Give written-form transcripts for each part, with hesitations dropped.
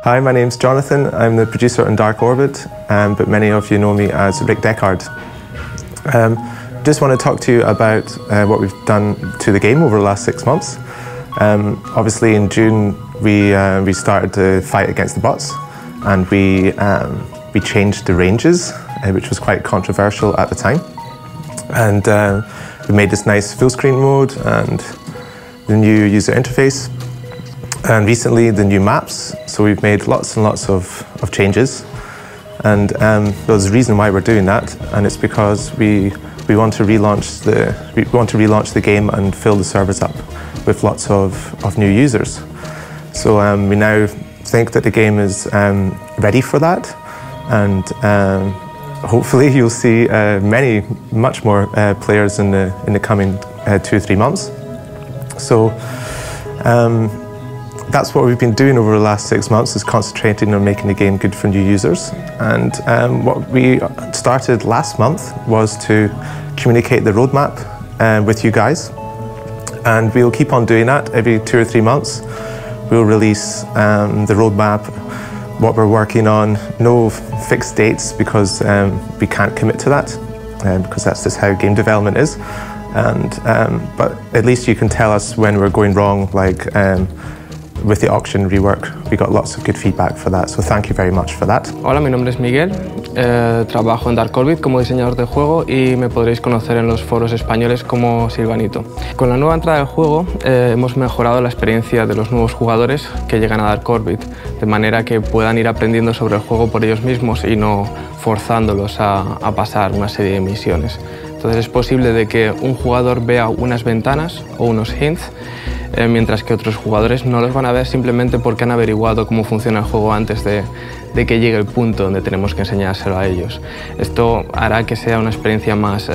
Hi, my name's Jonathan. I'm the producer on Dark Orbit, but many of you know me as Rick Deckard. Just want to talk to you about what we've done to the game over the last 6 months. Obviously in June we started to fight against the bots, and we changed the ranges, which was quite controversial at the time. And we made this nice full screen mode and the new user interface, and recently the new maps. So we've made lots and lots of changes, and there's a reason why we're doing that, and it's because we want to relaunch the game and fill the servers up with lots of new users. So we now think that the game is ready for that, and hopefully you'll see much more players in the coming 2 or 3 months. So that's what we've been doing over the last 6 months, is concentrating on making the game good for new users. And what we started last month was to communicate the roadmap with you guys, and we'll keep on doing that every 2 or 3 months. We'll release the roadmap, what we're working on, no fixed dates because we can't commit to that, because that's just how game development is. But at least you can tell us when we're going wrong, like with the auction rework. We got lots of good feedback for that, so thank you very much for that. Hola, mi nombre es Miguel, trabajo en Dark Orbit como diseñador de juego y me podréis conocer en los foros españoles como Silvanito. Con la nueva entrada del juego hemos mejorado la experiencia de los nuevos jugadores que llegan a Dark Orbit, de manera que puedan ir aprendiendo sobre el juego por ellos mismos y no forzándolos a pasar una serie de misiones. Entonces es posible de que un jugador vea unas ventanas o unos hints, mientras que otros jugadores no los van a ver simplemente porque han averiguado cómo funciona el juego antes de que llegue el punto donde tenemos que enseñárselo a ellos. Esto hará que sea una experiencia más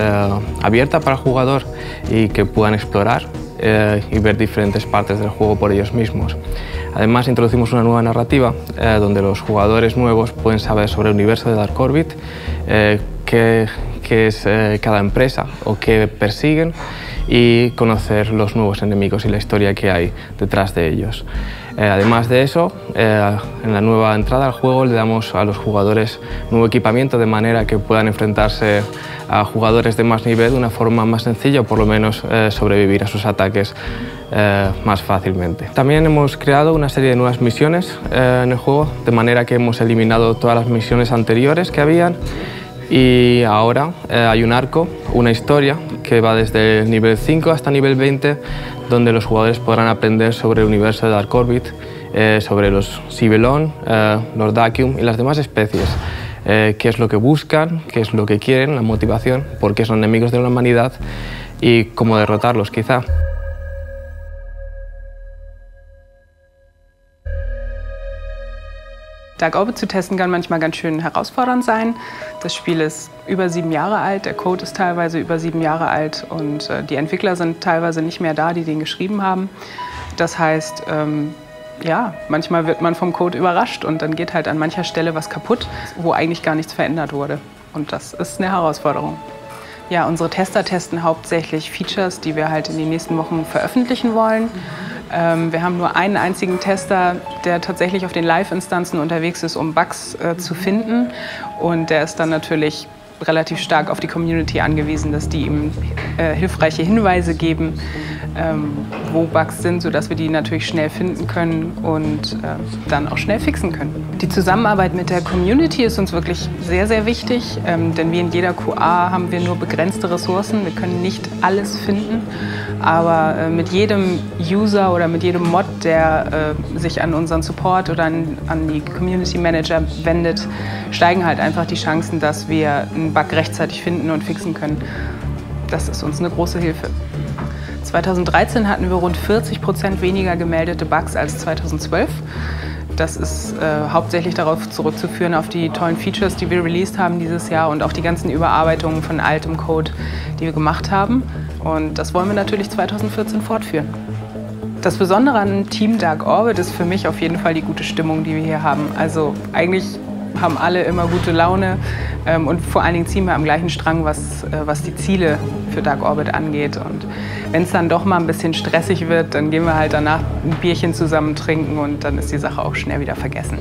abierta para el jugador y que puedan explorar y ver diferentes partes del juego por ellos mismos. Además, introducimos una nueva narrativa donde los jugadores nuevos pueden saber sobre el universo de Dark Orbit, qué es cada empresa o qué persiguen, y conocer los nuevos enemigos y la historia que hay detrás de ellos. Además de eso, en la nueva entrada al juego le damos a los jugadores nuevo equipamiento de manera que puedan enfrentarse a jugadores de más nivel de una forma más sencilla, o por lo menos sobrevivir a sus ataques más fácilmente. También hemos creado una serie de nuevas misiones en el juego, de manera que hemos eliminado todas las misiones anteriores que habían, y ahora hay un arco, una historia que va desde el nivel 5 hasta nivel 20, donde los jugadores podrán aprender sobre el universo de Dark Orbit, sobre los Sibelón, los Dakium y las demás especies, qué es lo que buscan, qué es lo que quieren, la motivación, por qué son enemigos de la humanidad y cómo derrotarlos quizá. Dark Orbit zu testen kann manchmal ganz schön herausfordernd sein. Das Spiel ist über 7 Jahre alt, der Code ist teilweise über 7 Jahre alt und die Entwickler sind teilweise nicht mehr da, die den geschrieben haben. Das heißt, ja, manchmal wird man vom Code überrascht und dann geht halt an mancher Stelle was kaputt, wo eigentlich gar nichts verändert wurde. Und das ist eine Herausforderung. Ja, unsere Tester testen hauptsächlich Features, die wir halt in den nächsten Wochen veröffentlichen wollen. Wir haben nur einen einzigen Tester, der tatsächlich auf den Live-Instanzen unterwegs ist, um Bugs zu finden. Und der ist dann natürlich relativ stark auf die Community angewiesen, dass die ihm hilfreiche Hinweise geben, wo Bugs sind, sodass wir die natürlich schnell finden können und dann auch schnell fixen können. Die Zusammenarbeit mit der Community ist uns wirklich sehr, sehr wichtig, denn wie in jeder QA haben wir nur begrenzte Ressourcen. Wir können nicht alles finden, aber mit jedem User oder mit jedem Mod, der sich an unseren Support oder an die Community Manager wendet, steigen halt einfach die Chancen, dass wir einen Bug rechtzeitig finden und fixen können. Das ist uns eine große Hilfe. 2013 hatten wir rund 40% weniger gemeldete Bugs als 2012. Das ist hauptsächlich darauf zurückzuführen, auf die tollen Features, die wir released haben dieses Jahr und auch die ganzen Überarbeitungen von altem Code, die wir gemacht haben. Und das wollen wir natürlich 2014 fortführen. Das Besondere an Team Dark Orbit ist für mich auf jeden Fall die gute Stimmung, die wir hier haben. Also eigentlich haben alle immer gute Laune und vor allen Dingen ziehen wir am gleichen Strang, was die Ziele für Dark Orbit angeht. Und wenn es dann doch mal ein bisschen stressig wird, dann gehen wir halt danach ein Bierchen zusammen trinken und dann ist die Sache auch schnell wieder vergessen.